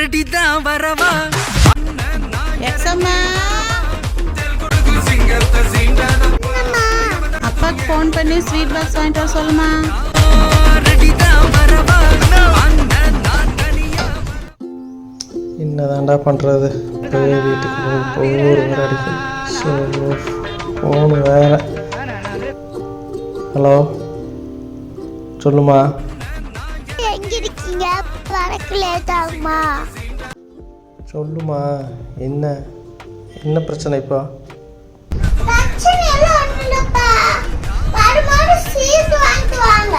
ரெடிதான் வரவா அப்பாக்கு ஃபோன் பண்ணி ஸ்வீட் பாக்ஸ் வாங்கிட்டு வர சொல்லுமா. என்னதான்டா பண்ணுறது, போய் வீட்டுக்கு போய் ஒரு வேறு அடிக்கும். ஸோ ஃபோனு வேறு. ஹலோ சொல்லுமா. எங்க இருக்கீங்க? வரக்கு லேட் ஆகுமா? சொல்லுமா, என்ன என்ன பிரச்சனை இப்போ? பிரச்சனை எல்லாம் ஒண்ணும் இல்லப்பா. வரும்போது சீட் வாங்கிட்டு வாங்க.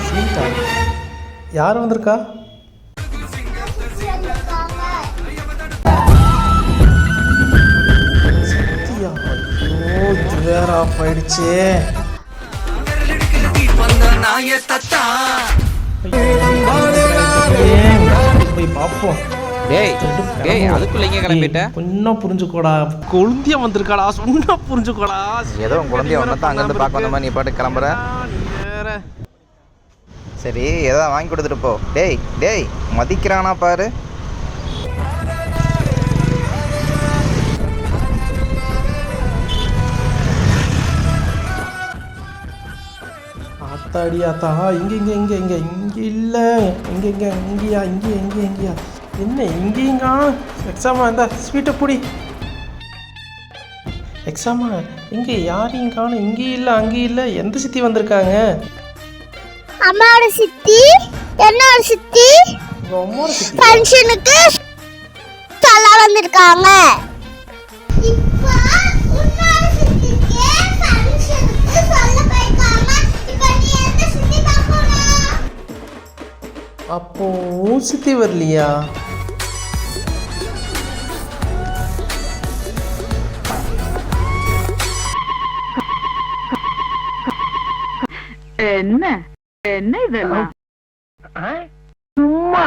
சீட்டா? யார் வந்திருக்கா? சத்யா? ஐயோ, இது வேற ஆஃப் ஆயிடுச்சு. போய் பார்ப்போம். அதுக்குள்ள இங்க கிளம்பிட்ட. கொஞ்சம் புரிஞ்சுக்கோடா, குழந்தைய வந்திருக்காடா, சொன்னா புரிஞ்சுக்கோடா. ஏதோ உன் குழந்தைய ஒன்னதான் அங்கிருந்து பார்க்க வந்த மாதிரி நீ பாட்டு கிளம்புற. சரி, ஏதோ வாங்கி கொடுத்துட்டு போ. டேய் டேய், மதிக்கிறானா பாரு. ஆத்தாடி ஆத்தா, இங்க இங்க இங்க இங்க இங்க இல்ல, இங்க இங்க இங்கயா, இங்க இங்க இங்கயா, என்ன இங்கேங்க? எக்ஸாமா, இந்த ஸ்வீட்டை பிடி. எக்ஸாமா இங்க யாரையும் காணும், இங்கேயும் இல்லை அங்கேயும் இல்லை. எந்த சித்தி வந்திருக்காங்க? அம்மாவோட சித்தி, என்னோட சித்தி ஃபங்க்ஷனுக்கு சொல்ல வந்திருக்காங்க. இப்போ உன்னோட சித்திக்கு ஃபங்க்ஷனுக்கு சொல்ல போயிருக்காங்க. இப்போ நீ எந்த சித்தி பார்க்கணும்? அப்போ உன் சித்தி வரலையா? என்ன என்ன இதெல்லாம் சும்மா